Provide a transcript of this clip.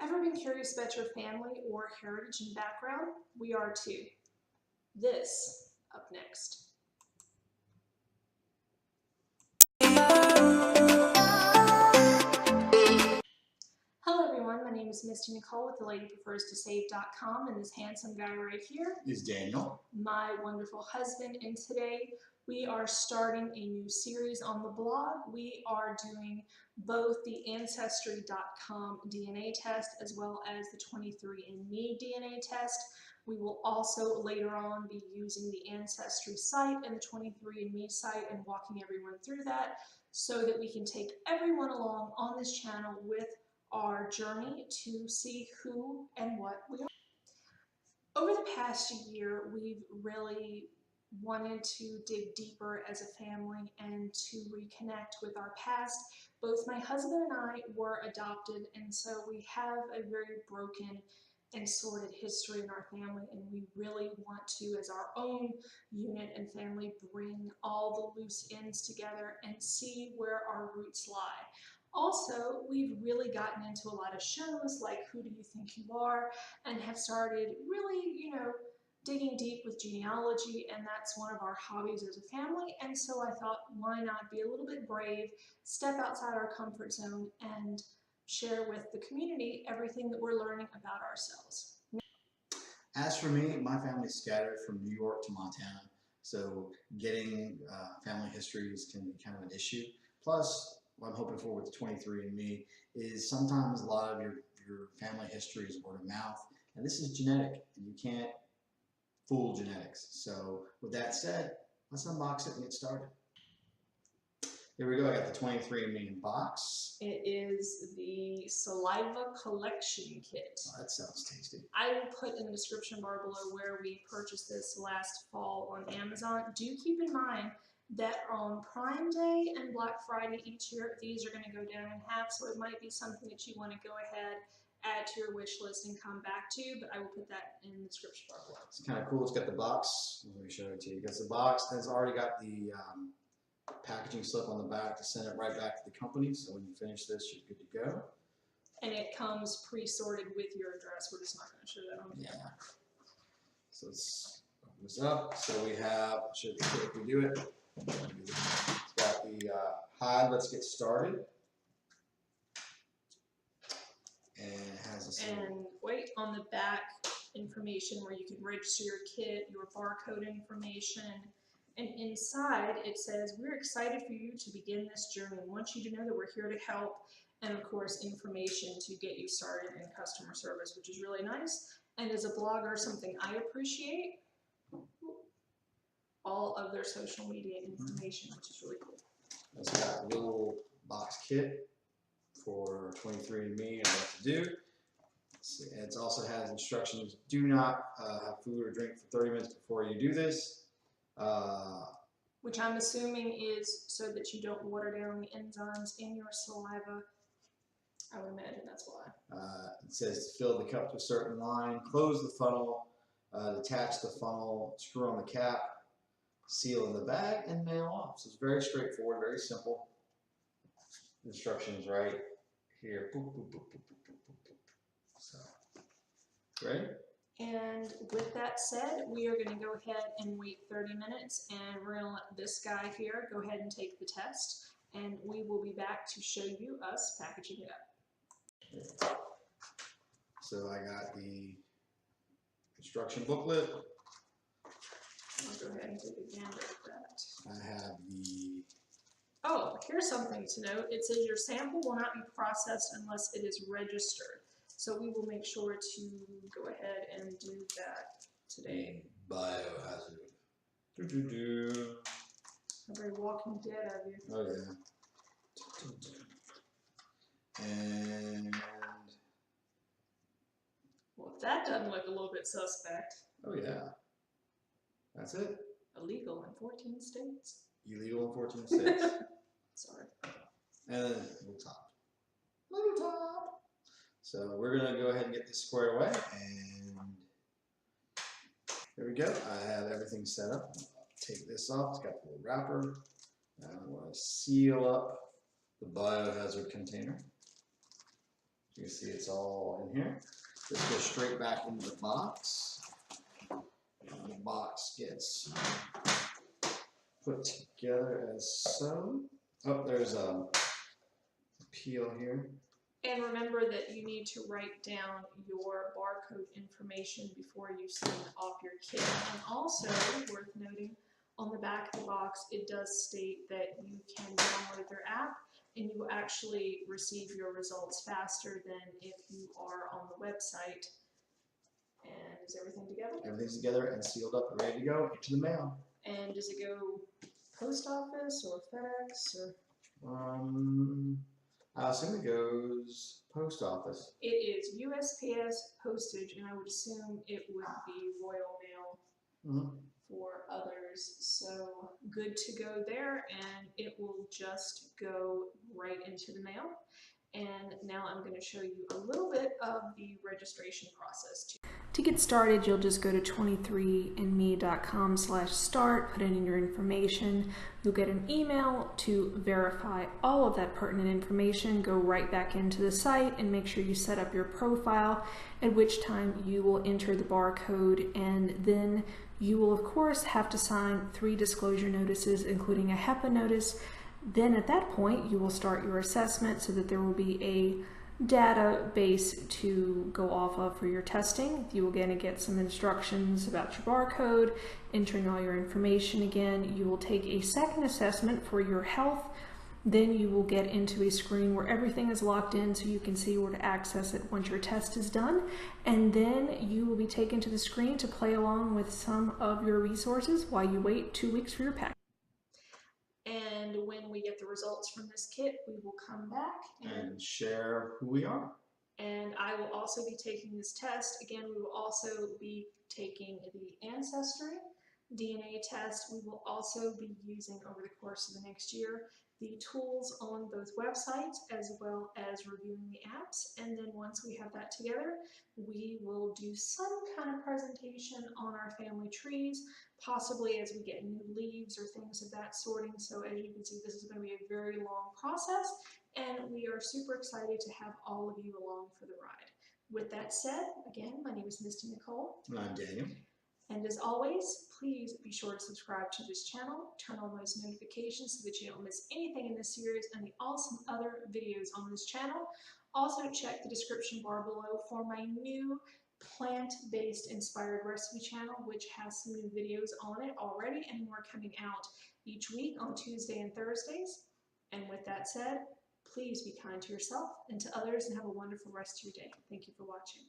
Ever been curious about your family or heritage and background? We are too. This up next. Hello everyone, my name is Misty Nicole with theladypreferstosave.com, and this handsome guy right here is Daniel, my wonderful husband, and today we are starting a new series on the blog. We are doing both the Ancestry.com DNA test as well as the 23andMe DNA test. We will also later on be using the Ancestry site and the 23andMe site and walking everyone through that so that we can take everyone along on this channel with our journey to see who and what we are. Over the past year, we've really wanted to dig deeper as a family and to reconnect with our past. Both my husband and I were adopted, and so we have a very broken and sordid history in our family, and we really want to, as our own unit and family, bring all the loose ends together and see where our roots lie. Also, we've really gotten into a lot of shows like Who Do You Think You Are, and have started really, digging deep with genealogy, and that's one of our hobbies as a family. And so I thought, why not be a little bit brave, step outside our comfort zone, and share with the community everything that we're learning about ourselves. As for me, my family's scattered from New York to Montana, so getting family histories can be kind of an issue. Plus, what I'm hoping for with the 23andMe is sometimes a lot of your family history is word of mouth, and this is genetic, and you can't fool genetics. So with that said, let's unbox it and get started. Here we go, I got the 23andMe box. It is the saliva collection kit. Oh, that sounds tasty. I will put in the description bar below where we purchased this last fall on Amazon. Do keep in mind that on Prime Day and Black Friday each year, these are going to go down in half, so it might be something that you want to go ahead, add to your wish list, and come back to, but I will put that in the description bar below. It's kind of cool. It's got the box. Let me show it to you. Because the box has already got the packaging slip on the back to send it right back to the company, so when you finish this, you're good to go. And it comes pre-sorted with your address. We're just not going to show that on camera. So let's open this up. So we have, should we do it? It's got the hide. Let's get started. And it has this. And wait, on the back, information where you can register your kit, your barcode information. And inside it says, we're excited for you to begin this journey. We want you to know that we're here to help. And of course, information to get you started in customer service, which is really nice. And as a blogger, something I appreciate, all of their social media information, which is really cool. It's got a little box kit for 23andMe and what to do. It also has instructions. Do not have food or drink for 30 minutes before you do this. Which I'm assuming is so that you don't water down the enzymes in your saliva. I would imagine that's why. It says to fill the cup to a certain line, close the funnel, detach the funnel, screw on the cap, seal in the bag, and mail off. So it's very straightforward, very simple. Instructions right here. Boop, boop, boop, boop, boop, boop, boop. So, ready? And with that said, we are going to go ahead and wait 30 minutes, and we're going to let this guy here go ahead and take the test, and we will be back to show you us packaging it up. So I got the instruction booklet. I'll go ahead and take a gander at that. I have the... Oh, here's something to note. It says your sample will not be processed unless it is registered. So we will make sure to go ahead and do that today. Biohazard. I'm very Walking Dead of you. Oh yeah. And well, if that doesn't look a little bit suspect. Oh yeah. That's it. Illegal in 14 states. Illegal in 14 states. Sorry. And then little top. Little top. So we're going to go ahead and get this squared away, and there we go. I have everything set up. Take this off. It's got the little wrapper. Now I want to seal up the biohazard container. You can see it's all in here. This goes straight back into the box. And the box gets put together as so. Oh, there's a peel here. And remember that you need to write down your barcode information before you send off your kit. And also, worth noting, on the back of the box, it does state that you can download their app and you will actually receive your results faster than if you are on the website. And is everything together? Everything's together and sealed up and ready to go into the mail. And does it go post office or FedEx or? I assume it goes post office. It is USPS postage, and I would assume it would be Royal Mail for others. So good to go there, and it will just go right into the mail. And now I'm going to show you a little bit of the registration process too. To get started, you'll just go to 23andme.com/start, put in your information. You'll get an email to verify all of that pertinent information. Go right back into the site and make sure you set up your profile, at which time you will enter the barcode, and then you will of course have to sign 3 disclosure notices, including a HEPA notice. Then at that point, you will start your assessment so that there will be a database to go off of for your testing. You will again get some instructions about your barcode, entering all your information again. You will take a second assessment for your health. Then you will get into a screen where everything is locked in so you can see where to access it once your test is done. And then you will be taken to the screen to play along with some of your resources while you wait 2 weeks for your pack. And when we get the results from this kit, we will come back and share who we are. And I will also be taking this test. Again, we will also be taking the Ancestry DNA test. We will also be using over the course of the next year the tools on both websites as well as reviewing the apps. And then once we have that together, we will do some kind of presentation on our family trees, possibly as we get new leaves or things of that sorting. So as you can see, this is going to be a very long process, and we are super excited to have all of you along for the ride. With that said, again, my name is Misty Nicole. And I'm Daniel. And as always, please be sure to subscribe to this channel, turn on those notifications so that you don't miss anything in this series and the awesome other videos on this channel. Also check the description bar below for my new plant-based inspired recipe channel, which has some new videos on it already and more coming out each week on Tuesday and Thursdays. And with that said, please be kind to yourself and to others and have a wonderful rest of your day. Thank you for watching.